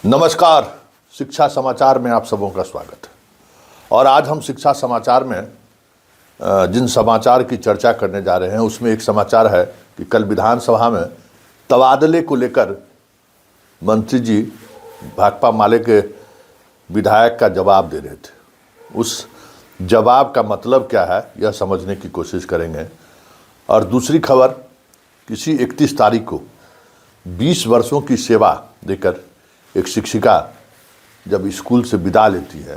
नमस्कार। शिक्षा समाचार में आप सबों का स्वागत है। और आज हम शिक्षा समाचार में जिन समाचार की चर्चा करने जा रहे हैं उसमें एक समाचार है कि कल विधानसभा में तबादले को लेकर मंत्री जी भाकपा माले के विधायक का जवाब दे रहे थे। उस जवाब का मतलब क्या है यह समझने की कोशिश करेंगे। और दूसरी खबर, किसी 31 तारीख को 20 वर्षों की सेवा देकर एक शिक्षिका जब स्कूल से विदा लेती है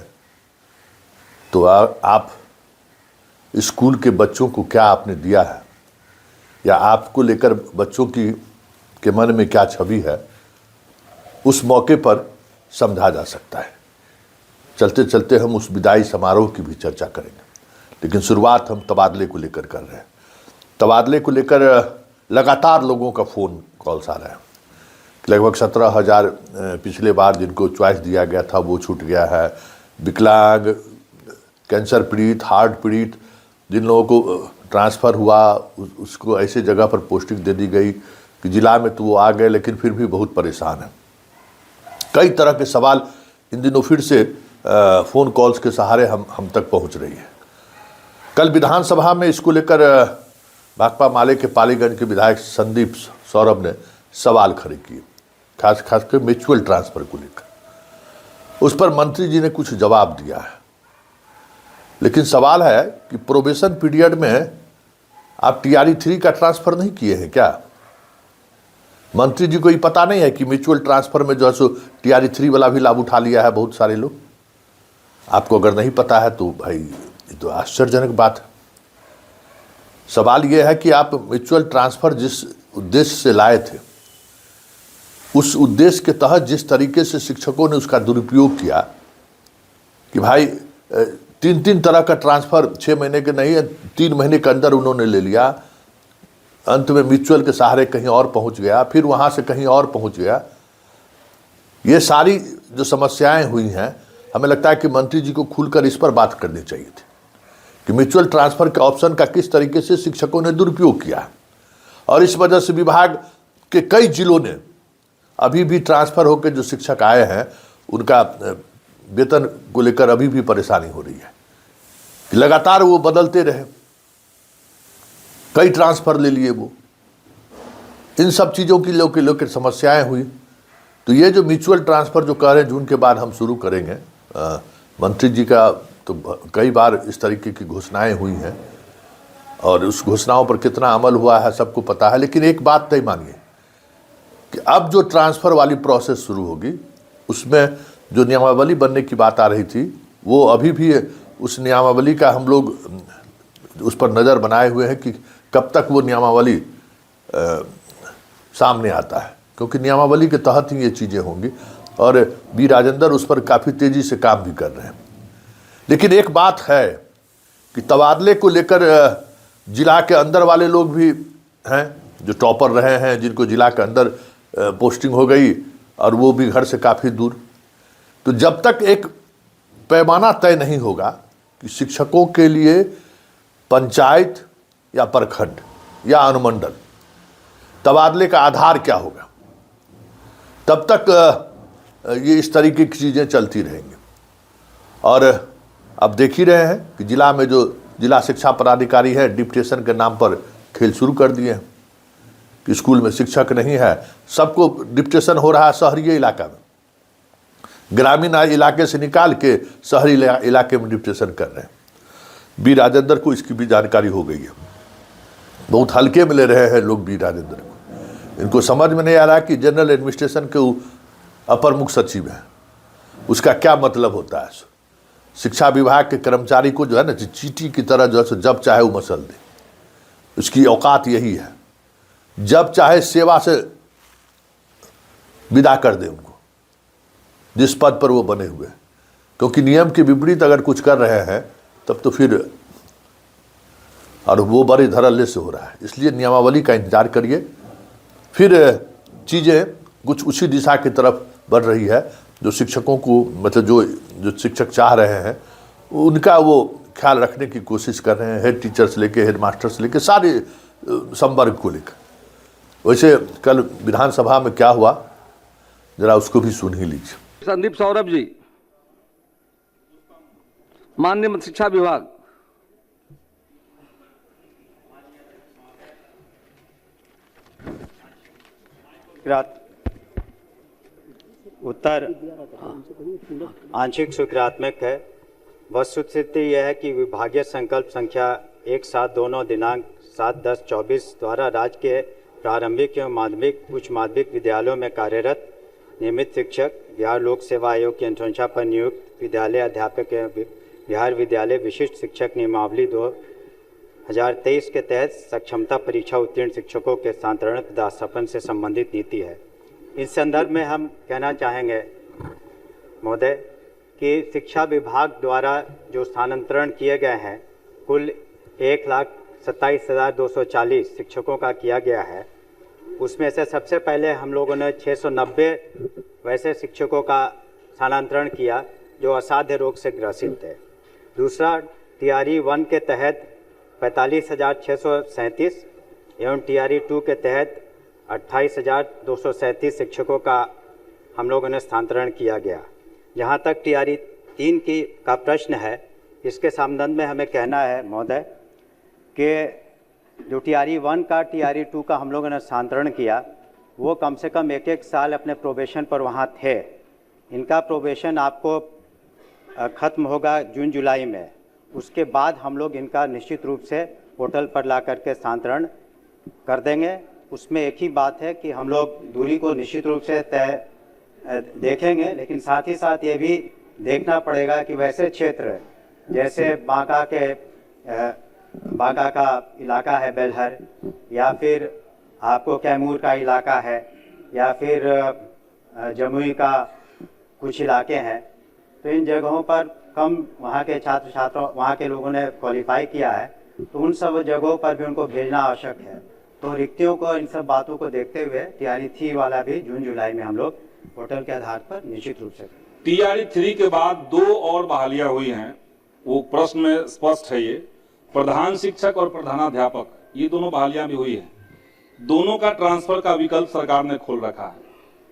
तो आप स्कूल के बच्चों को क्या आपने दिया है या आपको लेकर बच्चों के मन में क्या छवि है, उस मौके पर समझा जा सकता है। चलते चलते हम उस विदाई समारोह की भी चर्चा करेंगे, लेकिन शुरुआत हम तबादले को लेकर कर रहे हैं। तबादले को लेकर लगातार लोगों का फ़ोन कॉल्स आ रहा है। लगभग 17,000 पिछले बार जिनको चॉइस दिया गया था वो छूट गया है। विकलांग, कैंसर पीड़ित, हार्ट पीड़ित जिन लोगों को ट्रांसफ़र हुआ उसको ऐसे जगह पर पोस्टिंग दे दी गई कि जिला में तो वो आ गए लेकिन फिर भी बहुत परेशान है। कई तरह के सवाल इन दिनों फिर से फ़ोन कॉल्स के सहारे हम तक पहुंच रही है। कल विधानसभा में इसको लेकर भाकपा माले के पालीगंज के विधायक संदीप सौरभ ने सवाल खड़े किए, खासकर म्यूचुअल ट्रांसफ़र को लेकर। उस पर मंत्री जी ने कुछ जवाब दिया है, लेकिन सवाल है कि प्रोबेशन पीरियड में आप टीआरई 3 का ट्रांसफ़र नहीं किए हैं क्या? मंत्री जी को ये पता नहीं है कि म्यूचुअल ट्रांसफ़र में जो है सो टीआरई 3 वाला भी लाभ उठा लिया है बहुत सारे लोग। आपको अगर नहीं पता है तो भाई ये तो आश्चर्यजनक बात है। सवाल ये है कि आप म्यूचुअल ट्रांसफ़र जिस उद्देश्य से लाए थे उस उद्देश्य के तहत जिस तरीके से शिक्षकों ने उसका दुरुपयोग किया कि भाई 3 तरह का ट्रांसफ़र 6 महीने के नहीं, 3 महीने के अंदर उन्होंने ले लिया। अंत में म्यूचुअल के सहारे कहीं और पहुंच गया, फिर वहां से कहीं और पहुंच गया। ये सारी जो समस्याएं हुई हैं, हमें लगता है कि मंत्री जी को खुलकर इस पर बात करनी चाहिए थी कि म्यूचुअल ट्रांसफ़र के ऑप्शन का किस तरीके से शिक्षकों ने दुरुपयोग किया। और इस वजह से विभाग के कई जिलों ने अभी भी ट्रांसफ़र होकर जो शिक्षक आए हैं उनका वेतन को लेकर अभी भी परेशानी हो रही है कि लगातार वो बदलते रहे, कई ट्रांसफ़र ले लिए वो। इन सब चीज़ों की लेकर समस्याएं हुई। तो ये जो म्यूचुअल ट्रांसफ़र जो कह रहे हैं जून के बाद हम शुरू करेंगे, मंत्री जी का तो कई बार इस तरीके की घोषणाएं हुई हैं और उस घोषणाओं पर कितना अमल हुआ है सबको पता है। लेकिन एक बात तय मानिए कि अब जो ट्रांसफ़र वाली प्रोसेस शुरू होगी उसमें जो नियमावली बनने की बात आ रही थी वो अभी भी उस नियमावली का हम लोग उस पर नज़र बनाए हुए हैं कि कब तक वो नियमावली सामने आता है, क्योंकि नियमावली के तहत ही ये चीज़ें होंगी। और बी राजेंद्र उस पर काफ़ी तेज़ी से काम भी कर रहे हैं। लेकिन एक बात है कि तबादले को लेकर जिला के अंदर वाले लोग भी हैं जो टॉपर रहे हैं, जिनको जिला के अंदर पोस्टिंग हो गई और वो भी घर से काफ़ी दूर। तो जब तक एक पैमाना तय नहीं होगा कि शिक्षकों के लिए पंचायत या प्रखंड या अनुमंडल तबादले का आधार क्या होगा, तब तक ये इस तरीके की चीज़ें चलती रहेंगी। और अब देख ही रहे हैं कि जिला में जो जिला शिक्षा पदाधिकारी है डिप्टेशन के नाम पर खेल शुरू कर दिए हैं कि स्कूल में शिक्षक नहीं है, सबको डिप्टेशन हो रहा है शहरी इलाका में, ग्रामीण इलाके से निकाल के शहरी इलाके में डिप्टेशन कर रहे हैं। बी राजेंद्र को इसकी भी जानकारी हो गई है, बहुत हल्के में ले रहे हैं लोग बी राजेंद्र को। इनको समझ में नहीं आ रहा कि जनरल एडमिनिस्ट्रेशन के अपर मुख्य सचिव हैं, उसका क्या मतलब होता है। शिक्षा विभाग के कर्मचारी को जो है ना चींटी की तरह जो है जब चाहे वो मसल दे, उसकी औकात यही है। जब चाहे सेवा से विदा कर दे उनको जिस पद पर वो बने हुए, क्योंकि नियम के विपरीत अगर कुछ कर रहे हैं तब तो फिर, और वो बड़े धड़ल्ले से हो रहा है। इसलिए नियमावली का इंतजार करिए, फिर चीज़ें कुछ उसी दिशा की तरफ बढ़ रही है जो शिक्षकों को, मतलब जो शिक्षक चाह रहे हैं उनका वो ख्याल रखने की कोशिश कर रहे हैं। हेड टीचर से लेके हेड मास्टर से लेके सारे संवर्ग को लेकर। वैसे कल विधानसभा में क्या हुआ जरा उसको भी सुन ही लीजिए। संदीप सौरभ जी, माननीय शिक्षा विभाग। उत्तर आंशिक स्वीकारात्मक है। वस्तुस्थिति यह है कि विभागीय संकल्प संख्या 1729 दिनांक 7/10/24 द्वारा राज्य के प्रारंभिक एवं माध्यमिक उच्च माध्यमिक विद्यालयों में कार्यरत नियमित शिक्षक, बिहार लोक सेवा आयोग की अनुशंसा पर नियुक्त विद्यालय अध्यापक एवं बिहार विद्यालय विशिष्ट शिक्षक नियमावली 2023 के तहत सक्षमता परीक्षा उत्तीर्ण शिक्षकों के स्थानांतरण पदास्थापन से संबंधित नीति है। इस संदर्भ में हम कहना चाहेंगे महोदय कि शिक्षा विभाग द्वारा जो स्थानांतरण किए गए हैं कुल 1,27,240 शिक्षकों का किया गया है। उसमें से सबसे पहले हम लोगों ने 690 वैसे शिक्षकों का स्थानांतरण किया जो असाध्य रोग से ग्रसित थे। दूसरा, टीआरई 1 के तहत 45,637 एवं टीआरई 2 के तहत 28,237 शिक्षकों का हम लोगों ने स्थानांतरण किया गया। जहाँ तक टीआरई 3 का प्रश्न है, इसके संबंध में हमें कहना है महोदय कि जो टीआरई 1 का टीआरई 2 का हम लोगों ने स्थानांतरण किया वो कम से कम एक साल अपने प्रोबेशन पर वहाँ थे। इनका प्रोबेशन आपको ख़त्म होगा जून जुलाई में। उसके बाद हम लोग इनका निश्चित रूप से पोर्टल पर ला करके स्थानांतरण कर देंगे। उसमें एक ही बात है कि हम लोग दूरी को निश्चित रूप से तय देखेंगे, लेकिन साथ ही साथ ये भी देखना पड़ेगा कि वैसे क्षेत्र जैसे बांका का इलाका है बेलहर, या फिर आपको कैमूर का इलाका है, या फिर जमुई का कुछ इलाके हैं, तो इन जगहों पर कम वहाँ के छात्रों वहाँ के लोगों ने क्वालिफाई किया है, तो उन सब जगहों पर भी उनको भेजना आवश्यक है। तो रिक्तियों को, इन सब बातों को देखते हुए टीआरई 3 वाला भी जून जुलाई में हम लोग पोर्टल के आधार पर निश्चित रूप से। टीआरई 3 के बाद 2 और बहालियां हुई हैं, वो प्रश्न में स्पष्ट है। ये प्रधान शिक्षक और प्रधानाध्यापक, ये दोनों बहालियां भी हुई है। दोनों का ट्रांसफर का विकल्प सरकार ने खोल रखा है।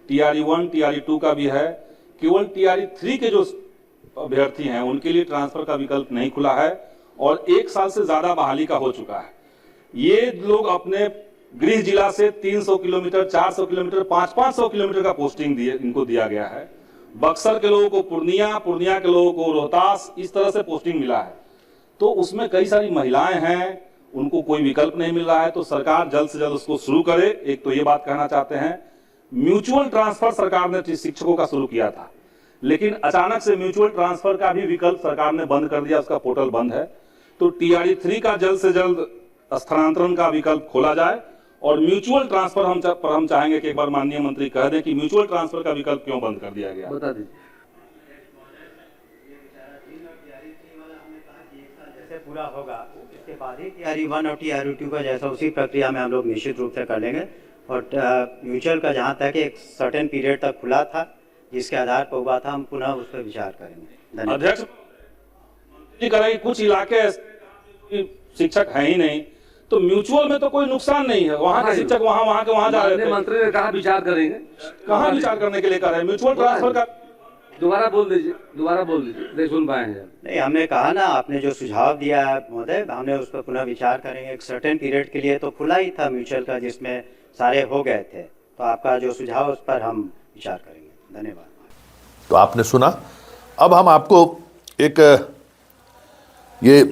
टीआरई 1 टीआरई 2 का भी है। केवल टीआरई 3 के जो अभ्यर्थी हैं उनके लिए ट्रांसफर का विकल्प नहीं खुला है और 1 साल से ज्यादा बहाली का हो चुका है। ये लोग अपने गृह जिला से 300 किलोमीटर, 400 किलोमीटर, 500 किलोमीटर का पोस्टिंग इनको दिया गया है। बक्सर के लोगों को पूर्णिया, पूर्णिया के लोगों को रोहतास, इस तरह से पोस्टिंग मिला है। तो उसमें कई सारी महिलाएं हैं, उनको कोई विकल्प नहीं मिल रहा है। तो सरकार जल्द से जल्द उसको शुरू करे। एक तो ये बात कहना चाहते हैं। म्यूचुअल ट्रांसफर सरकार ने शिक्षकों का शुरू किया था, लेकिन अचानक से म्यूचुअल ट्रांसफर का भी विकल्प सरकार ने बंद कर दिया, उसका पोर्टल बंद है। तो टीआरई 3 का जल्द से जल्द स्थानांतरण का विकल्प खोला जाए और म्यूचुअल ट्रांसफर हम चाहेंगे कि एक बार माननीय मंत्री कह दें कि म्यूचुअल ट्रांसफर का विकल्प क्यों बंद कर दिया गया। बता दीजिए। जैसे पूरा होगा इसके बाद ही टीआरई 1 और टीआरई 2 का जैसा उसी प्रक्रिया में हम लोग निश्चित रूप से कर लेंगे। और म्यूचुअल का जहाँ तक एक सर्टेन पीरियड तक खुला था, जिसके आधार पर हुआ था, हम पुनः उस पर विचार करेंगे। अध्यक्ष करेंगे, कुछ इलाके शिक्षक है ही नहीं, तो म्यूचुअल में तो कोई नुकसान नहीं है। वहाँ के शिक्षक वहाँ जा रहे थे। मंत्री ने कहा विचार करेंगे, कहाँ विचार करने के लिए कर रहे हैं? म्यूचुअल ट्रांसफर का दोबारा बोल दीजिए, नहीं सुन पाए हैं। नहीं, हमने कहा ना, आपने जो सुझाव दिया है महोदय, हमने उस पर पुनः विचार करेंगे। एक सर्टेन पीरियड के लिए तो खुला ही था म्यूचुअल का, जिसमें सारे हो गए थे। तो आपका जो सुझाव उस पर हम विचार करेंगे। धन्यवाद। तो आपने सुना। अब हम आपको एक ये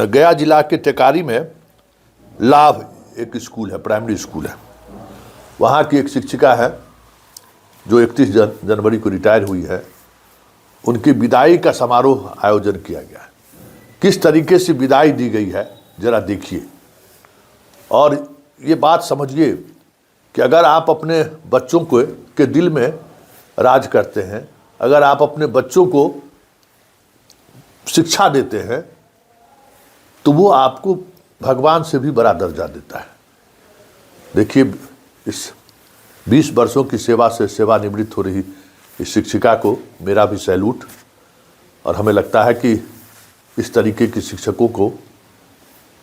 गया जिला के टेकारी में लाभ एक स्कूल है, प्राइमरी स्कूल है। वहाँ की एक शिक्षिका है जो 31 जनवरी को रिटायर हुई है। उनकी विदाई का समारोह आयोजन किया गया है। किस तरीके से विदाई दी गई है जरा देखिए और ये बात समझिए कि अगर आप अपने बच्चों के दिल में राज करते हैं, अगर आप अपने बच्चों को शिक्षा देते हैं, तो वो आपको भगवान से भी बड़ा दर्जा देता है। देखिए, इस 20 वर्षों की सेवा से सेवानिवृत्त हो रही इस शिक्षिका को मेरा भी सैल्यूट। और हमें लगता है कि इस तरीके के शिक्षकों को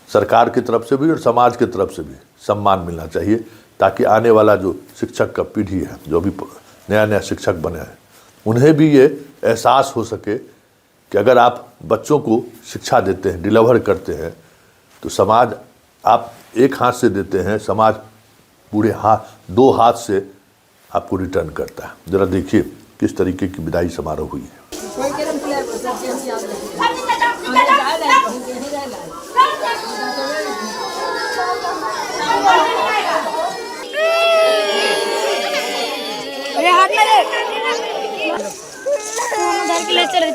सरकार की तरफ से भी और समाज की तरफ से भी सम्मान मिलना चाहिए, ताकि आने वाला जो शिक्षक का पीढ़ी है, जो भी नया नया शिक्षक बने हैं, उन्हें भी ये एहसास हो सके कि अगर आप बच्चों को शिक्षा देते हैं, डिलीवर करते हैं, तो समाज आप एक हाथ से देते हैं, समाज पूरे हाथ 2 हाथ से आपको रिटर्न करता है। जरा देखिए किस तरीके की विदाई समारोह हुई है। हाथ में चले